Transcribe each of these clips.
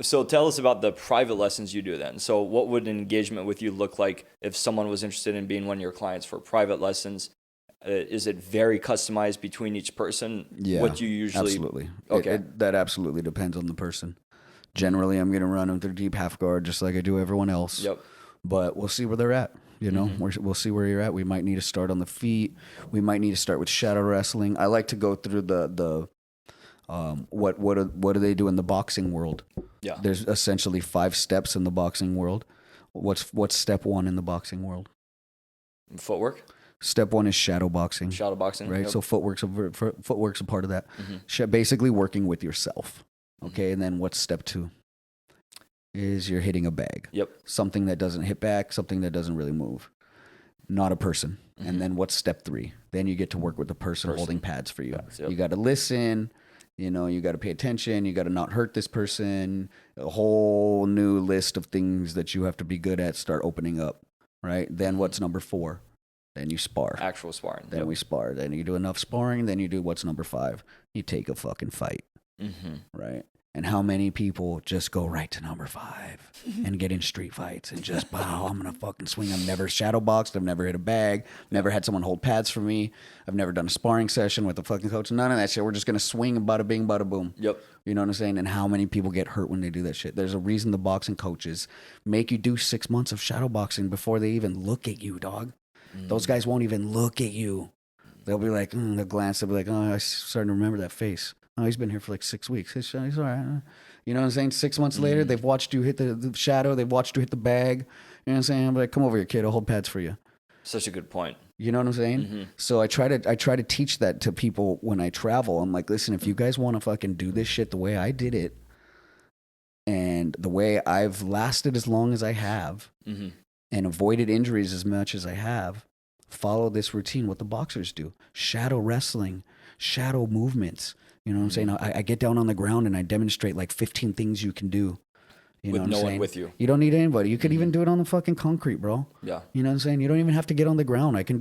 So tell us about the private lessons you do then. So what would an engagement with you look like if someone was interested in being one of your clients for private lessons? Is it very customized between each person? Yeah, What you usually... absolutely. Okay. That absolutely depends on the person. Generally, I'm going to run them through deep half guard just like I do everyone else. Yep. But we'll see where they're at. You know, we'll see where you're at. We might need to start on the feet. We might need to start with shadow wrestling. I like to go through what do they do in the boxing world? Yeah. There's essentially 5 steps in the boxing world. What's step 1 in the boxing world? Footwork? Step 1 is shadow boxing. Shadow boxing. Right? Yep. So footwork's a part of that. Basically working with yourself. Okay, and then what's step 2? Is you're hitting a bag. Yep. Something that doesn't hit back, something that doesn't really move. Not a person. And then what's step 3? Then you get to work with the person holding pads for you. Yep. You got to listen, you know, you got to pay attention, you got to not hurt this person. A whole new list of things that you have to be good at start opening up, right? Then what's number 4? Then you spar. Actual sparring. Then we spar. Then you do enough sparring. Then you do what's number 5? You take a fucking fight, right? And how many people just go right to number 5 and get in street fights and just, wow, I'm going to fucking swing. I've never shadow boxed. I've never hit a bag. Never had someone hold pads for me. I've never done a sparring session with a fucking coach. None of that shit. We're just going to swing and bada bing, bada boom. Yep. You know what I'm saying? And how many people get hurt when they do that shit? There's a reason the boxing coaches make you do 6 months of shadow boxing before they even look at you, dog. Those guys won't even look at you. They'll be like, they'll glance. They'll be like, oh, I'm starting to remember that face. Oh, he's been here for like 6 weeks. He's all right. You know what I'm saying? 6 months later, they've watched you hit the shadow. They've watched you hit the bag. You know what I'm saying? I'm like, come over here, kid. I'll hold pads for you. Such a good point. You know what I'm saying? So I try to teach that to people when I travel. I'm like, listen, if you guys want to fucking do this shit the way I did it, and the way I've lasted as long as I have, and avoided injuries as much as I have, follow this routine. What the boxers do: shadow wrestling, shadow movements. You know what I'm saying? I get down on the ground and I demonstrate like 15 things you can do. You know With what I'm no one saying? with you. You don't need anybody. You could even do it on the fucking concrete, bro. Yeah. You know what I'm saying? You don't even have to get on the ground. I can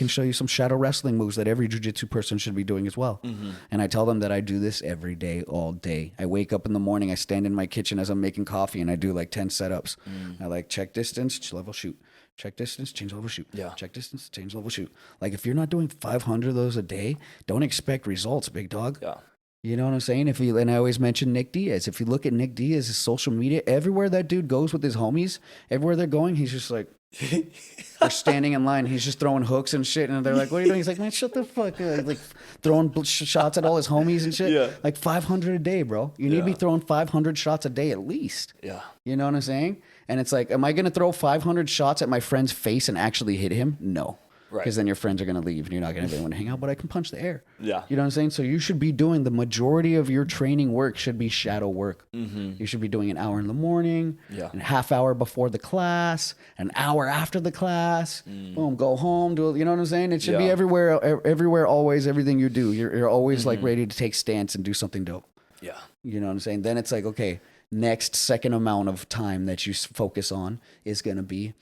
show you some shadow wrestling moves that every jiu-jitsu person should be doing as well. And I tell them that I do this every day, all day. I wake up in the morning, I stand in my kitchen as I'm making coffee, and I do like 10 setups. I like check distance, level, shoot. Check distance, change level, shoot. Yeah. Check distance, change level, shoot. Like if you're not doing 500 of those a day, don't expect results, big dog. Yeah. You know what I'm saying? And I always mention Nick Diaz. If you look at Nick Diaz's social media, everywhere that dude goes with his homies, everywhere they're going, he's just like, they're standing in line. He's just throwing hooks and shit. And they're like, what are you doing? He's like, man, shut the fuck up. Like throwing shots at all his homies and shit. Yeah. Like 500 a day, bro. You need to be throwing 500 shots a day at least. Yeah. You know what I'm saying? And it's like, am I going to throw 500 shots at my friend's face and actually hit him? No. Right. Because then your friends are going to leave and you're not going to have anyone to hang out, but I can punch the air. Yeah. You know what I'm saying? So you should be doing the majority of your training work should be shadow work. You should be doing an hour in the morning, a half hour before the class, an hour after the class. Boom, go home. You know what I'm saying? It should be everywhere, always, everything you do. You're always like ready to take stance and do something dope. Yeah. You know what I'm saying? Then it's like, okay, next second amount of time that you focus on is going to be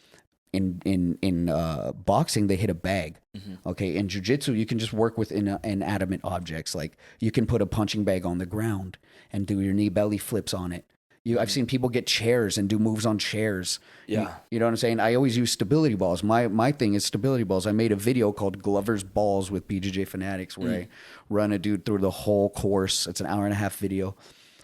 in boxing, they hit a bag. Okay, in jiu-jitsu, you can just work with inanimate objects. Like you can put a punching bag on the ground and do your knee belly flips on it. I've seen people get chairs and do moves on chairs. Yeah. You know what I'm saying? I always use stability balls. My thing is stability balls. I made a video called Glover's Balls with BJJ Fanatics where I run a dude through the whole course. It's an hour and a half video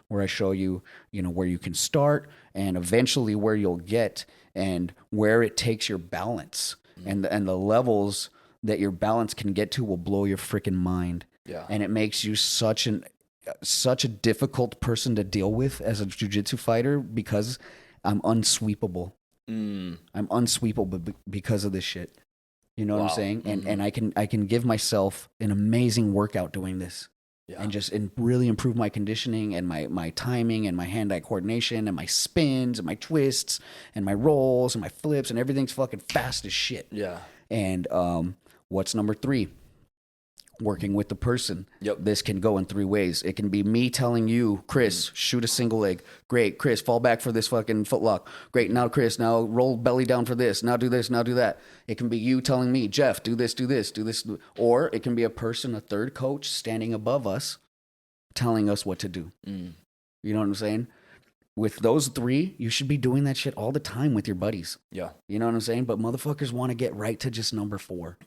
where I show you, where you can start and eventually where you'll get and where it takes your balance and the levels that your balance can get to will blow your freaking mind. Yeah. And it makes you such a difficult person to deal with as a jiu-jitsu fighter because I'm unsweepable. I'm unsweepable because of this shit. You know what I'm saying? And I can give myself an amazing workout doing this. Yeah. And really improve my conditioning and my timing and my hand-eye coordination and my spins and my twists and my rolls and my flips and everything's fucking fast as shit. Yeah. And what's number 3? Working with the person. Yep. This can go in 3 ways. It can be me telling you, Chris, shoot a single leg. Great, Chris, fall back for this fucking footlock. Great, now Chris, now roll belly down for this. Now do this, now do that. It can be you telling me, Jeff, do this, do this, do this. Or it can be a person, a third coach standing above us telling us what to do. You know what I'm saying? with those three, you should be doing that shit all the time with your buddies. Yeah. You know what I'm saying? But motherfuckers want to get right to just number 4.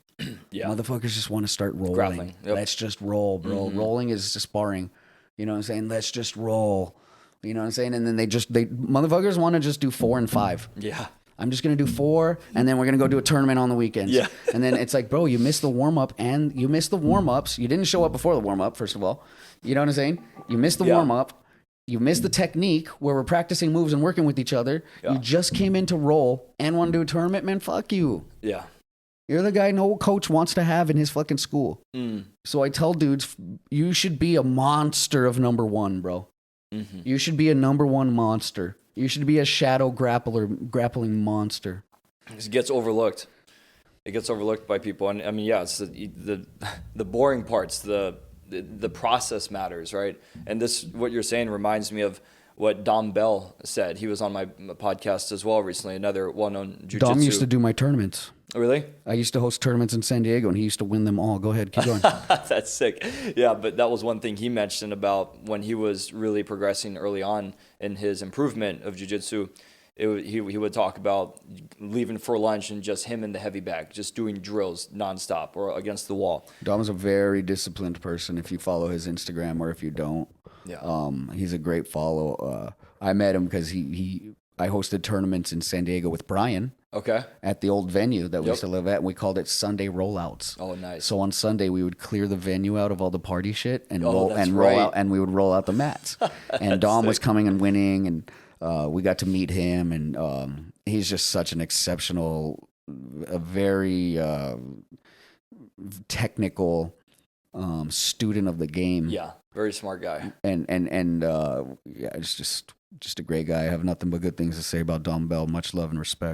Yeah. Motherfuckers just want to start rolling. Grappling. Yep. Let's just roll, bro. Rolling is just sparring. You know what I'm saying? Let's just roll. You know what I'm saying? And then they motherfuckers want to just do 4 and 5. Yeah. I'm just going to do 4, and then we're going to go do a tournament on the weekends. Yeah. And then it's like, bro, you missed the warm-up, and you missed the warm-ups. You didn't show up before the warm-up, first of all. You know what I'm saying? You missed the warm-up. You missed the technique where we're practicing moves and working with each other. Yeah. You just came in to roll and want to do a tournament, man, fuck you. Yeah. You're the guy no coach wants to have in his fucking school. So I tell dudes, you should be a monster of number 1, bro. Mm-hmm. You should be a number 1 monster. You should be a shadow grappling monster. It gets overlooked. It gets overlooked by people. And I mean, yeah, it's the boring parts, the process matters, right? And this, what you're saying reminds me of what Dom Bell said. He was on my podcast as well recently, another well-known jiu-jitsu. Dom used to do my tournaments. Oh, really? I used to host tournaments in San Diego, and he used to win them all. Go ahead, keep going. That's sick. Yeah, but that was one thing he mentioned about when he was really progressing early on in his improvement of jiu-jitsu. He would talk about leaving for lunch and just him in the heavy bag, just doing drills nonstop or against the wall. Dom is a very disciplined person if you follow his Instagram or if you don't. Yeah. He's a great follow. I met him because I hosted tournaments in San Diego with Brian. Okay. At the old venue that we used to live at, and we called it Sunday Rollouts. Oh, nice. So on Sunday we would clear the venue out of all the party shit and roll right. out, and we would roll out the mats. And Dom was coming and winning, and we got to meet him, and he's just such an exceptional, a very technical student of the game. Yeah, very smart guy. And yeah, it's just a great guy. I have nothing but good things to say about Dom Bell. Much love and respect.